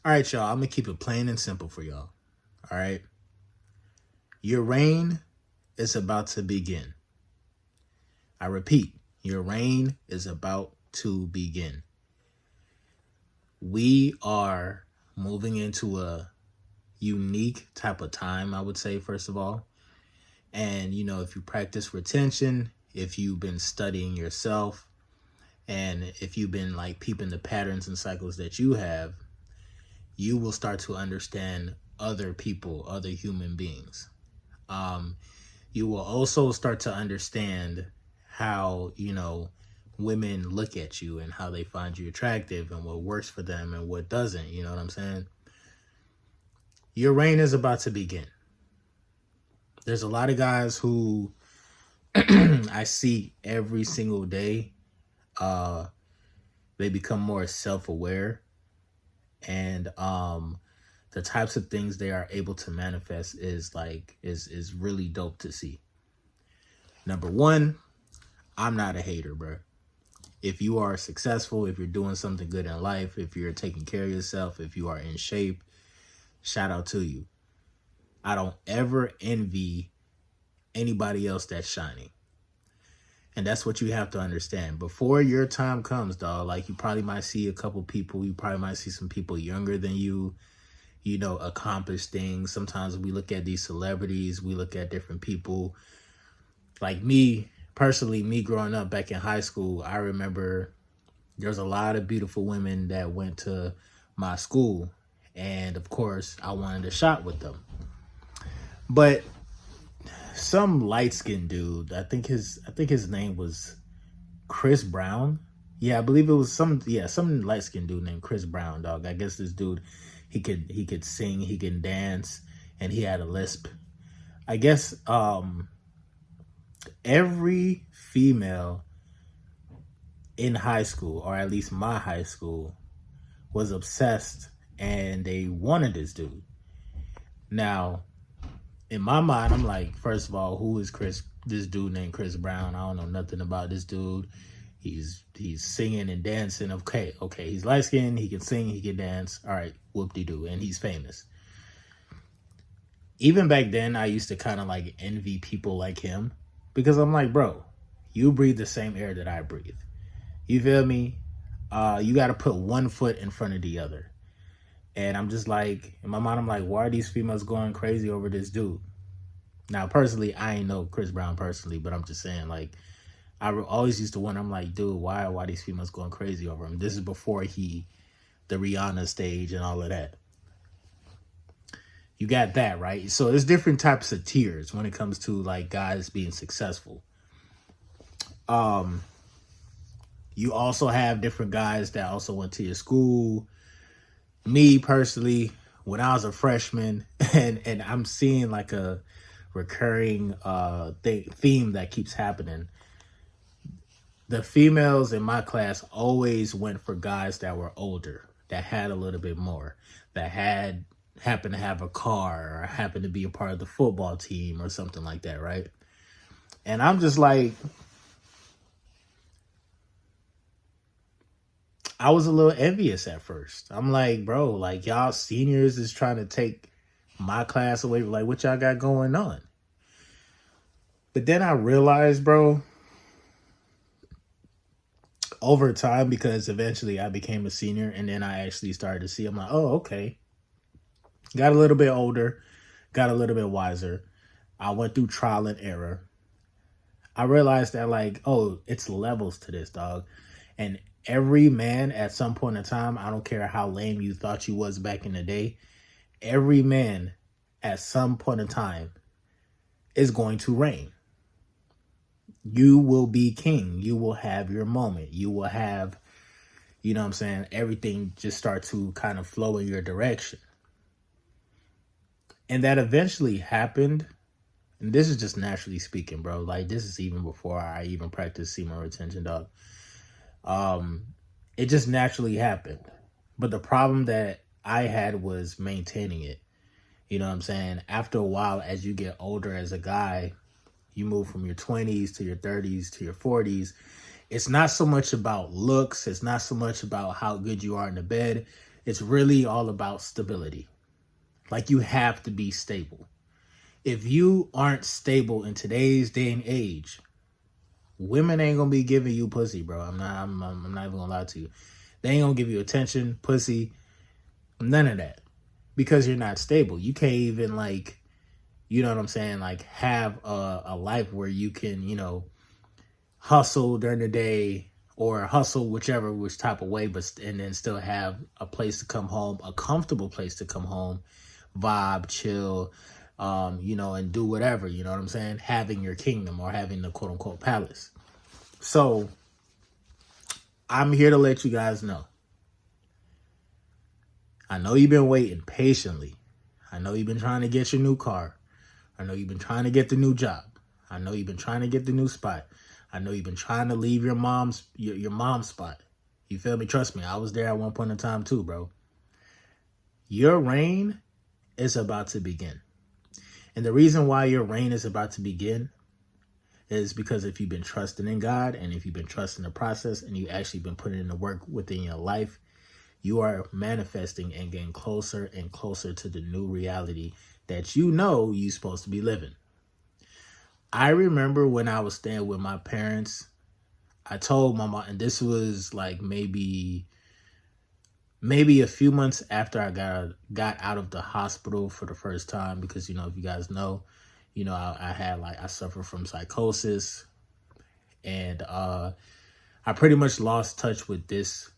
All right, y'all. I'm going to keep it plain and simple for y'all. All right. Your reign is about to begin. I repeat, your reign is about to begin. We are moving into a unique type of time, I would say, first of all. And, you know, if you practice retention, if you've been studying yourself, and if you've been like peeping the patterns and cycles that you have, you will start to understand other people, other human beings. You will also start to understand how, you know, women look at you and how they find you attractive and what works for them and what doesn't. You know what I'm saying? Your reign is about to begin. There's a lot of guys who I see every single day. They become more self-aware, and the types of things they are able to manifest is really dope to see. Number one, I'm not a hater, bro. If you are successful, if you're doing something good in life, if you're taking care of yourself, if you are in shape, shout out to you. I don't ever envy anybody else that's shining. And that's what you have to understand. Before your time comes, dog, like you probably might see a couple people, you probably might see some people younger than you know, accomplish things. Sometimes we look at these celebrities, we look at different people. Like me, personally, me growing up back in high school, I remember there's a lot of beautiful women that went to my school. And of course, I wanted a shot with them. But some light-skinned dude, I think his name was Chris Brown. Yeah, I believe it was some light-skinned dude named Chris Brown, dog. I guess this dude, he could sing, he can dance, and he had a lisp. I guess every female in high school, or at least my high school, was obsessed and they wanted this dude. Now, in my mind, I'm like, first of all, who is this dude named Chris Brown? I don't know nothing about this dude. He's singing and dancing. Okay. He's light skinned. He can sing. He can dance. All right. Whoop-de-doo. And he's famous. Even back then, I used to kind of like envy people like him because I'm like, bro, you breathe the same air that I breathe. You feel me? You got to put one foot in front of the other. And I'm just like, in my mind, I'm like, why are these females going crazy over this dude? Now, personally, I ain't know Chris Brown personally, but I'm just saying, like, I always used to wonder, I'm like, dude, why are these females going crazy over him? This is before the Rihanna stage and all of that. You got that, right? So there's different types of tiers when it comes to, like, guys being successful. You also have different guys that also went to your school. Me personally, when I was a freshman, and I'm seeing like a recurring theme that keeps happening. The females in my class always went for guys that were older, that had a little bit more, that happened to have a car or happened to be a part of the football team or something like that, right? And I'm just like, I was a little envious at first. I'm like, bro, like y'all seniors is trying to take my class away. Like, what y'all got going on? But then I realized, bro, over time, because eventually I became a senior and then I actually started to see, I'm like, oh, okay. Got a little bit older, got a little bit wiser. I went through trial and error. I realized that, like, oh, it's levels to this, dog. And every man at some point in time, I don't care how lame you thought you was back in the day, every man at some point in time is going to reign. You will be king. You will have your moment. You will have, you know what I'm saying, everything just start to kind of flow in your direction. And that eventually happened. And this is just naturally speaking, bro. Like, this is even before I even practiced semen retention, dog. It just naturally happened. But the problem that I had was maintaining it. You know what I'm saying? After a while, as you get older as a guy, you move from your 20s to your 30s to your 40s. It's not so much about looks. It's not so much about how good you are in the bed. It's really all about stability. Like, you have to be stable. If you aren't stable in today's day and age, women ain't gonna be giving you pussy, bro. I'm not even gonna lie to you. They ain't gonna give you attention, pussy, none of that, because you're not stable. You can't even, like, you know what I'm saying, like, have a life where you can, hustle during the day, or hustle which type of way, but and then still have a place to come home, a comfortable place to come home, vibe, chill, and do whatever, you know what I'm saying? Having your kingdom, or having the quote unquote palace. So I'm here to let you guys know. I know you've been waiting patiently. I know you've been trying to get your new car. I know you've been trying to get the new job. I know you've been trying to get the new spot. I know you've been trying to leave your mom's spot. You feel me? Trust me, I was there at one point in time too, bro. Your reign is about to begin. And the reason why your reign is about to begin is because if you've been trusting in God, and if you've been trusting the process, and you actually been putting in the work within your life, you are manifesting and getting closer and closer to the new reality that you're supposed to be living. I remember when I was staying with my parents, I told my mom, and this was like maybe a few months after I got out of the hospital for the first time, because, if you guys know, I suffer from psychosis, and I pretty much lost touch with this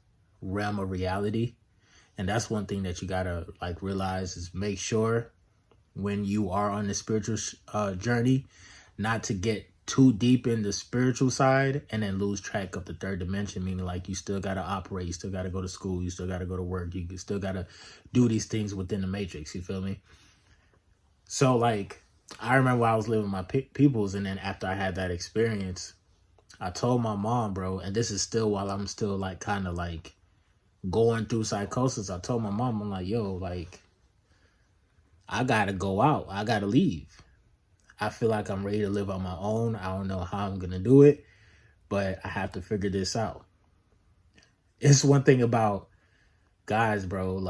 realm of reality. And that's one thing that you gotta realize, is make sure when you are on the spiritual journey, not to get too deep in the spiritual side and then lose track of the third dimension, meaning you still got to operate, you still got to go to school, you still got to go to work, you still got to do these things within the matrix, you feel me? So I remember I was living with my peoples, and then after I had that experience, I told my mom, bro, and this is still while I'm still kind of going through psychosis. I told my mom, I'm like, yo, I gotta go out. I gotta leave. I feel like I'm ready to live on my own. I don't know how I'm gonna do it, but I have to figure this out. It's one thing about guys, bro,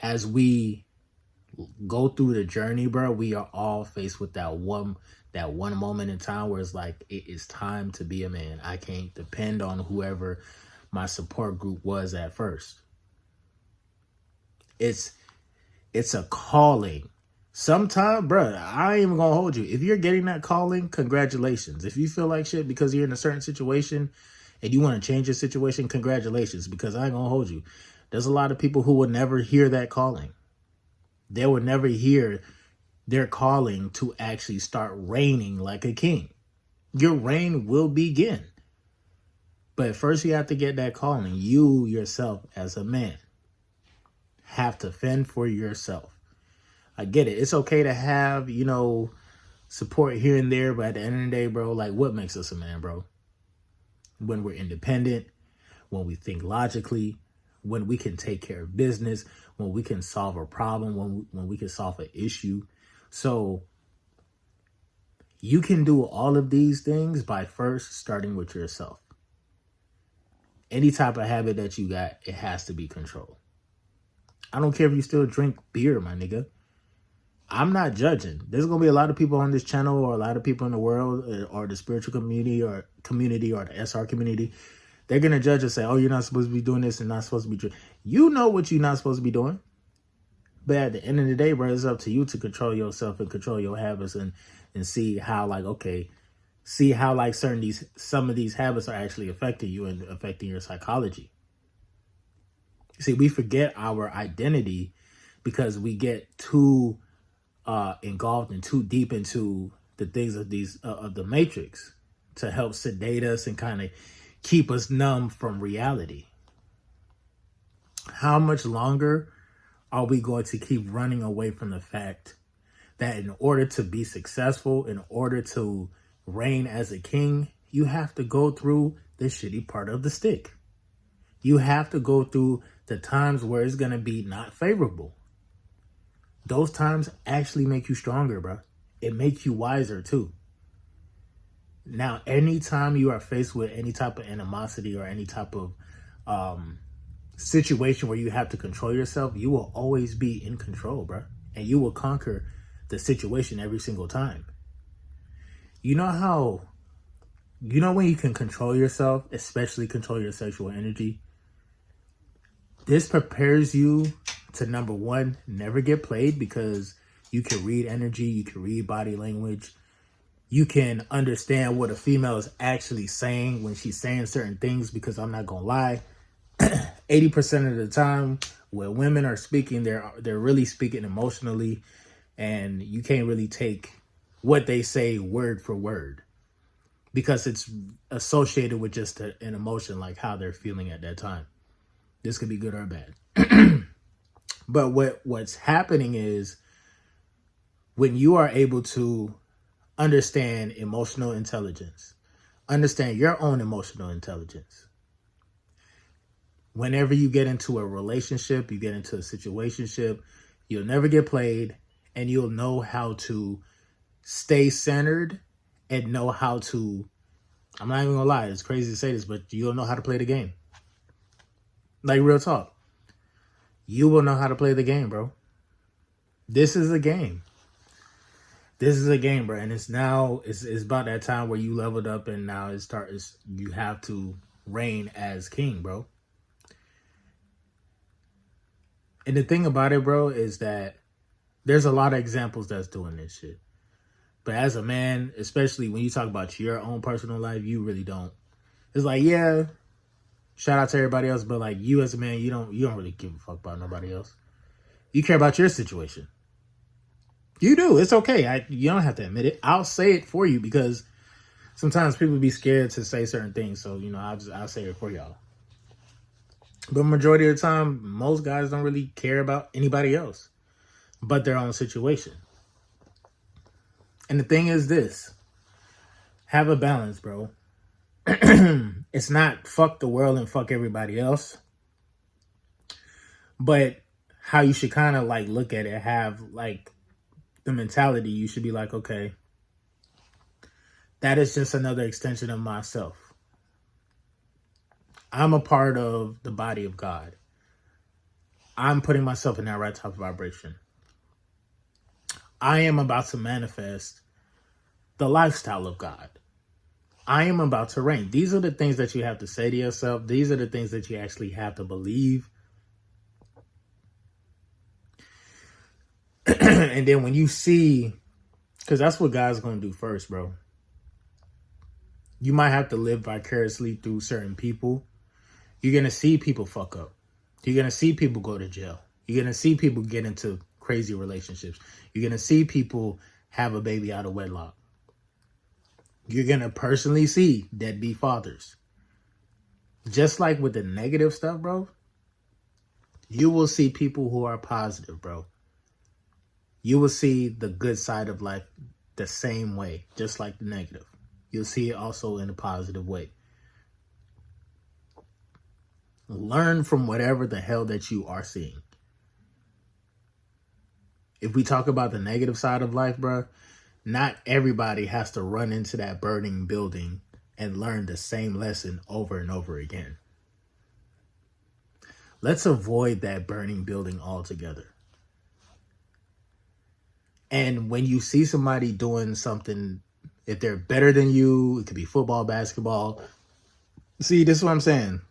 as we go through the journey, bro, we are all faced with that one moment in time where it's it is time to be a man. I can't depend on whoever my support group was at first. It's a calling. Sometimes, bro, I ain't even gonna hold you. If you're getting that calling, congratulations. If you feel like shit because you're in a certain situation and you want to change your situation, congratulations, because I ain't gonna hold you. There's a lot of people who will never hear that calling. They will never hear their calling to actually start reigning like a king. Your reign will begin. But first you have to get that calling. You yourself as a man have to fend for yourself. I get it. It's okay to have, support here and there, but at the end of the day, bro, what makes us a man, bro? When we're independent, when we think logically, when we can take care of business, when we can solve a problem, when we can solve an issue. So you can do all of these things by first starting with yourself. Any type of habit that you got, it has to be controlled. I don't care if you still drink beer, my nigga. I'm not judging. There's going to be a lot of people on this channel, or a lot of people in the world, or the spiritual community or the SR community. They're going to judge and say, oh, you're not supposed to be doing this and not supposed to be drinking. You know what you're not supposed to be doing. But at the end of the day, bro, it's up to you to control yourself and control your habits, and see how some of these habits are actually affecting you and affecting your psychology. See, we forget our identity because we get too engulfed and too deep into the things of the matrix to help sedate us and kind of keep us numb from reality. How much longer are we going to keep running away from the fact that in order to be successful, in order to reign as a king, you have to go through the shitty part of the stick? You have to go through the times where it's going to be not favorable. Those times actually make you stronger, bro. It makes you wiser too. Now, anytime you are faced with any type of animosity or any type of situation where you have to control yourself, you will always be in control, bro. And you will conquer the situation every single time. You know how, when you can control yourself, especially control your sexual energy, this prepares you to, number one, never get played, because you can read energy, you can read body language, you can understand what a female is actually saying when she's saying certain things, because I'm not gonna lie, 80% of the time when women are speaking, they're really speaking emotionally, and you can't really take what they say word for word, because it's associated with just an emotion, like how they're feeling at that time. This could be good or bad. But what's happening is, when you are able to understand emotional intelligence, understand your own emotional intelligence, whenever you get into a relationship, you get into a situationship, you'll never get played, and you'll know how to stay centered and know how to, I'm not even gonna lie, it's crazy to say this, but you'll know how to play the game. Like, real talk. You will know how to play the game, bro. This is a game. This is a game, bro. And it's about that time where you leveled up, and now you have to reign as king, bro. And the thing about it, bro, is that there's a lot of examples that's doing this shit. But as a man, especially when you talk about your own personal life, you really don't. It's like, yeah, shout out to everybody else, but like, you as a man, you don't really give a fuck about nobody else. You care about your situation. You do. It's okay. You don't have to admit it. I'll say it for you, because sometimes people be scared to say certain things. So, I'll say it for y'all. But majority of the time, most guys don't really care about anybody else but their own situation. And the thing is this: have a balance, bro. It's not fuck the world and fuck everybody else, but how you should kind of like look at it, have like the mentality, you should be like, okay, that is just another extension of myself. I'm a part of the body of God. I'm putting myself in that right type of vibration. I am about to manifest the lifestyle of God. I am about to reign. These are the things that you have to say to yourself. These are the things that you actually have to believe. And then when you see, because that's what God's going to do first, bro. You might have to live vicariously through certain people. You're going to see people fuck up. You're going to see people go to jail. You're going to see people get into crazy relationships. You're going to see people have a baby out of wedlock. You're going to personally see deadbeat fathers. Just like with the negative stuff, bro, you will see people who are positive, bro. You will see the good side of life the same way, just like the negative. You'll see it also in a positive way. Learn from whatever the hell that you are seeing. If we talk about the negative side of life, bro, not everybody has to run into that burning building and learn the same lesson over and over again. Let's avoid that burning building altogether. And when you see somebody doing something, if they're better than you, it could be football, basketball. See, this is what I'm saying.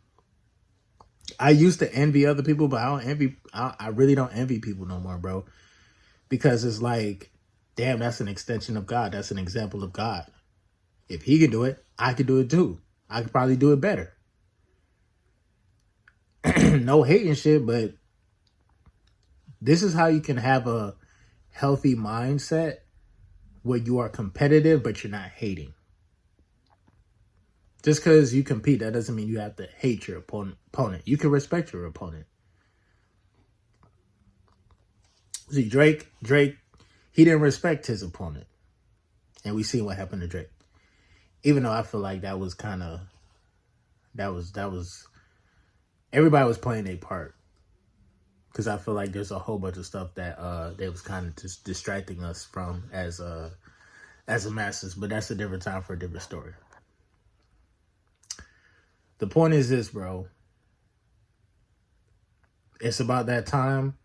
I used to envy other people, but I really don't envy people no more, bro. Because it's like, damn, that's an extension of God. That's an example of God. If he can do it, I could do it too. I could probably do it better. No hating shit, but this is how you can have a healthy mindset where you are competitive, but you're not hating. Just because you compete, that doesn't mean you have to hate your opponent. You can respect your opponent. See, Drake, he didn't respect his opponent. And we see what happened to Drake. Even though I feel like that was everybody was playing their part. Because I feel like there's a whole bunch of stuff that they was kind of just distracting us from as a masses. But that's a different time for a different story. The point is this, bro. It's about that time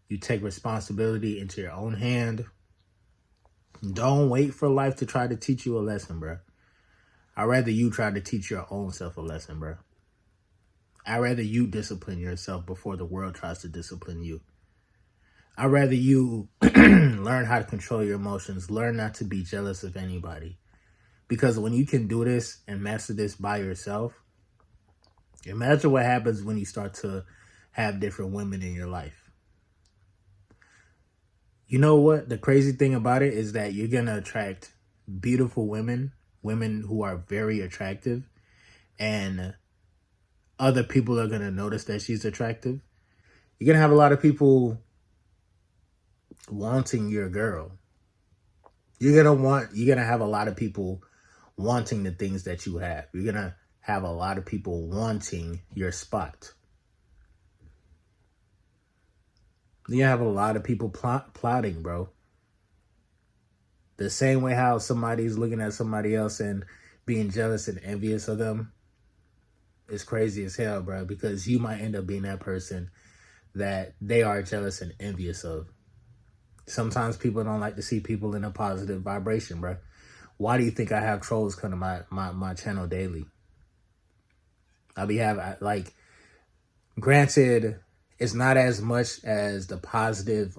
you take responsibility into your own hand. Don't wait for life to try to teach you a lesson, bro. I'd rather you try to teach your own self a lesson, bro. I'd rather you discipline yourself before the world tries to discipline you. I'd rather you learn how to control your emotions, learn not to be jealous of anybody. Because when you can do this and master this by yourself, imagine what happens when you start to have different women in your life. You know what? The crazy thing about it is that you're going to attract beautiful women, women who are very attractive, and other people are going to notice that she's attractive. You're going to have a lot of people wanting your girl. You're going to have a lot of people wanting the things that you have. You're going to have a lot of people wanting your spot. You have a lot of people plotting, bro. The same way how somebody's looking at somebody else and being jealous and envious of them is crazy as hell, bro, because you might end up being that person that they are jealous and envious of. Sometimes people don't like to see people in a positive vibration, bro. Why do you think I have trolls come to my channel daily? I'll be having, like, granted, it's not as much as the positive,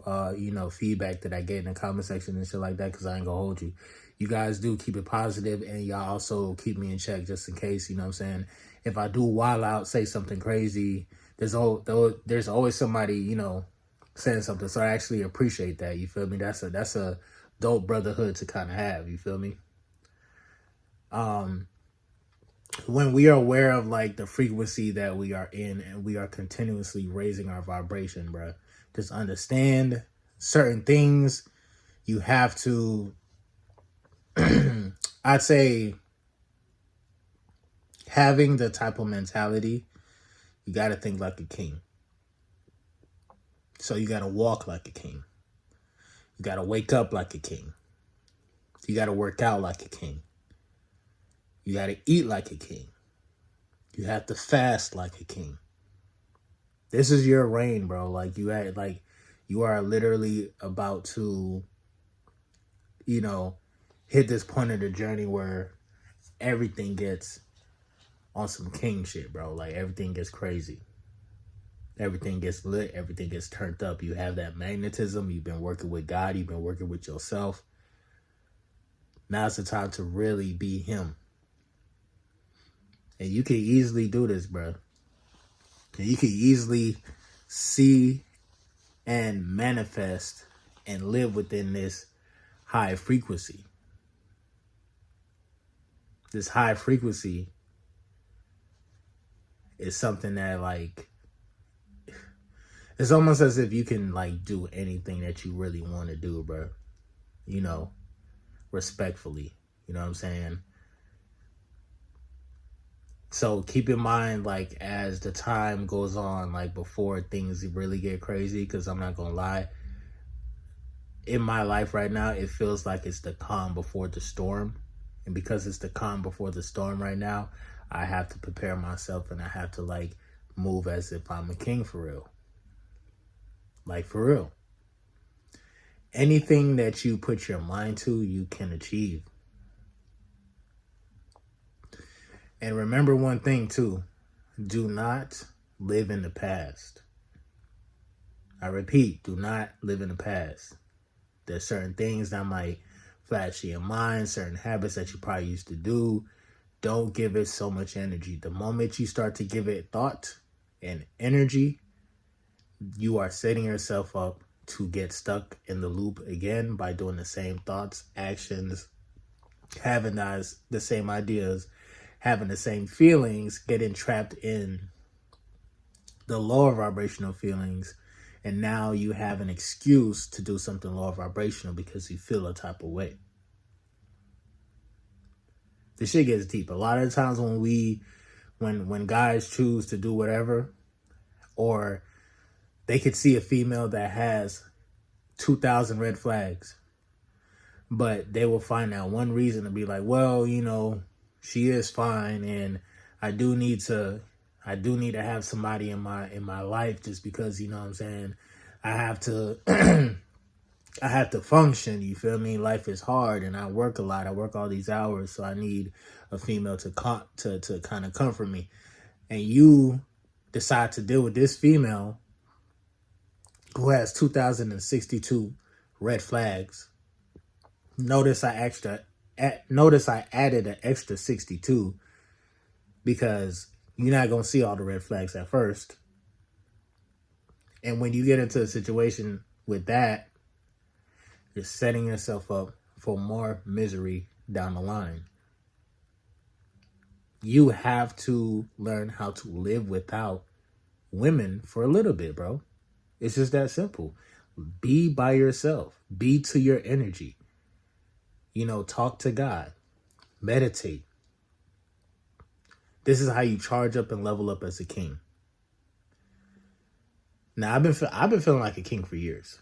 feedback that I get in the comment section and shit like that, because I ain't gonna hold you. You guys do keep it positive, and y'all also keep me in check just in case, you know what I'm saying? If I do wild out, say something crazy, there's always somebody, saying something. So I actually appreciate that, you feel me? That's a dope brotherhood to kind of have, you feel me? When we are aware of like the frequency that we are in and we are continuously raising our vibration, bro, just understand certain things. You have to, I'd say, having the type of mentality, you got to think like a king. So you got to walk like a king. You got to wake up like a king. You got to work out like a king. You got to eat like a king. You have to fast like a king. This is your reign, bro. Like you are literally about to, hit this point of the journey where everything gets on some king shit, bro. Like everything gets crazy. Everything gets lit. Everything gets turned up. You have that magnetism. You've been working with God. You've been working with yourself. Now's the time to really be him. And you can easily do this, bro. And you can easily see and manifest and live within this high frequency. This high frequency is something that, like, it's almost as if you can, like, do anything that you really want to do, bro. Respectfully. You know what I'm saying? So keep in mind, like, as the time goes on, like, before things really get crazy, because I'm not going to lie, in my life right now, it feels like it's the calm before the storm. And because it's the calm before the storm right now, I have to prepare myself and I have to, like, move as if I'm a king for real. Like, for real. Anything that you put your mind to, you can achieve. And remember one thing, too. Do not live in the past. I repeat, do not live in the past. There's certain things that might flash in your mind, certain habits that you probably used to do. Don't give it so much energy. The moment you start to give it thought and energy, you are setting yourself up to get stuck in the loop again by doing the same thoughts, actions, having the same ideas, having the same feelings, getting trapped in the lower vibrational feelings. And now you have an excuse to do something lower vibrational because you feel a type of way. The shit gets deep. A lot of the times when guys choose to do whatever, or they could see a female that has 2,000 red flags, but they will find that one reason to be like, well, she is fine, and I do need to I do need to have somebody in my life, just because, you know what I'm saying, I have to I have to function, you feel me? Life is hard and I work a lot. I work all these hours, so I need a female to kind of comfort me. And you decide to deal with this female who has 2062 red flags. Notice I added an extra 62 because you're not going to see all the red flags at first. And when you get into a situation with that, you're setting yourself up for more misery down the line. You have to learn how to live without women for a little bit, bro. It's just that simple. Be by yourself. Be to your energy. You know, talk to God. Meditate. This is how you charge up and level up as a king. Now, I've been feeling like a king for years.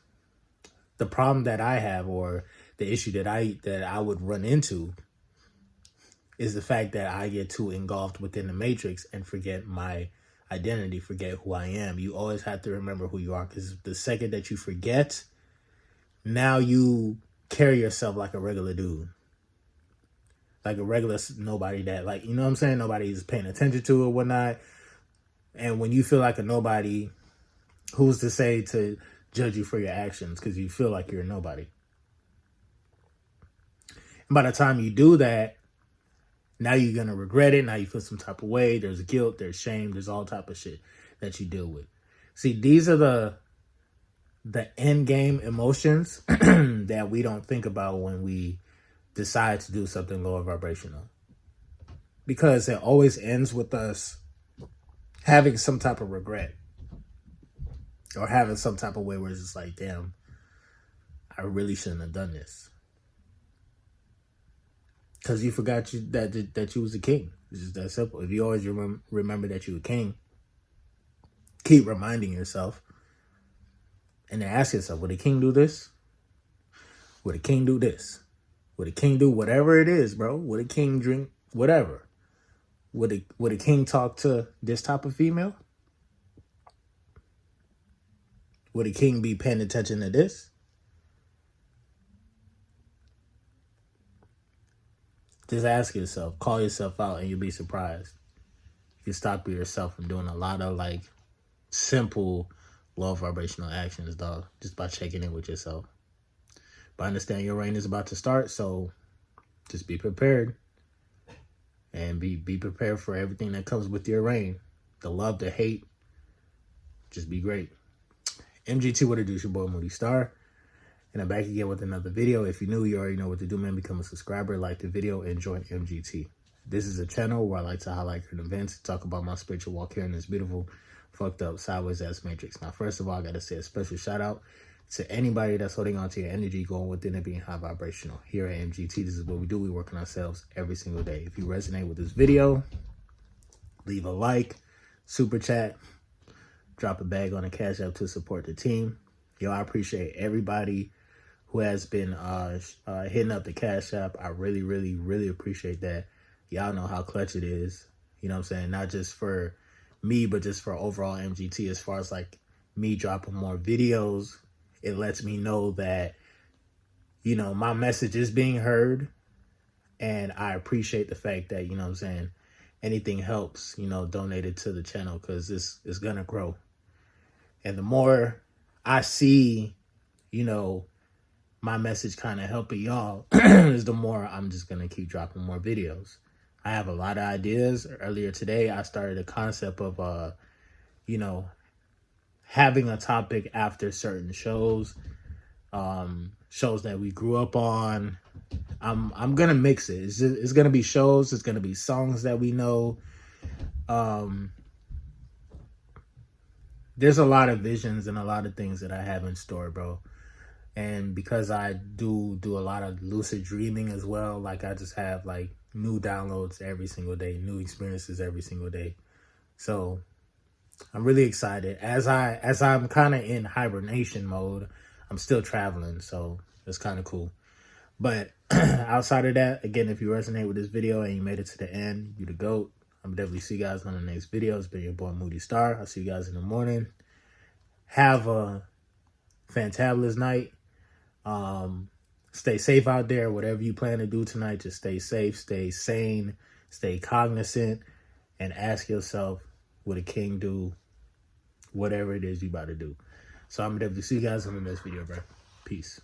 The problem that I have, or the issue that I would run into, is the fact that I get too engulfed within the matrix and forget my identity, forget who I am. You always have to remember who you are, because the second that you forget, now you carry yourself like a regular dude. Like a regular nobody that, like, you know what I'm saying? Nobody's paying attention to or whatnot. And when you feel like a nobody, who's to say to judge you for your actions, because you feel like you're a nobody? And by the time you do that, now you're going to regret it. Now you feel some type of way. There's guilt, there's shame, there's all type of shit that you deal with. See, these are the end game emotions that we don't think about when we decide to do something lower vibrational. Because it always ends with us having some type of regret, or having some type of way where it's just like, damn, I really shouldn't have done this. Because you forgot that you was a king. It's just that simple. If you always remember that you were a king, keep reminding yourself, and then ask yourself, would a king do this? Would a king do this? Would a king do whatever it is, bro? Would a king drink whatever? Would a king talk to this type of female? Would a king be paying attention to this? Just ask yourself, call yourself out, and you'll be surprised. You can stop yourself from doing a lot of like simple low vibrational actions, dog, just by checking in with yourself. But understand your reign is about to start, so just be prepared. And be prepared for everything that comes with your reign. The love, the hate. Just be great. MGT, what it do? It's your boy Moody Starr. And I'm back again with another video. If you're new, you already know what to do, man. Become a subscriber, like the video, and join MGT. This is a channel where I like to highlight current events, talk about my spiritual walk here in this beautiful, fucked up, sideways ass matrix. Now, first of all, I got to say a special shout out to anybody that's holding on to your energy, going within it, being high vibrational. Here at MGT, this is what we do. We work on ourselves every single day. If you resonate with this video, leave a like, super chat, drop a bag on a Cash App to support the team. Yo, I appreciate everybody who has been hitting up the Cash App. I really, really, really appreciate that. Y'all know how clutch it is. You know what I'm saying? Not just for me, but just for overall MGT. As far as like me dropping more videos, it lets me know that, you know, my message is being heard. And I appreciate the fact that, you know what I'm saying, anything helps, you know, donate it to the channel, because it's going to grow. And the more I see, you know, my message kind of helping y'all, is the more I'm just going to keep dropping more videos. I have a lot of ideas. Earlier today, I started a concept of, you know, having a topic after certain shows, shows that we grew up on. I'm going to mix it. It's going to be shows. It's going to be songs that we know. There's a lot of visions and a lot of things that I have in store, bro. And because I do a lot of lucid dreaming as well, like I just have like new downloads every single day, new experiences every single day. So I'm really excited. As I'm kind of in hibernation mode, I'm still traveling, so it's kind of cool. But outside of that, again, if you resonate with this video and you made it to the end, you the GOAT. I'm definitely see you guys on the next video. It's been your boy Moody Starr. I'll see you guys in the morning. Have a fantabulous night. Stay safe out there. Whatever you plan to do tonight, just stay safe, stay sane, stay cognizant, and ask yourself, would a king do whatever it is you about to do? So I'm gonna definitely see you guys in the next video, bro. Peace.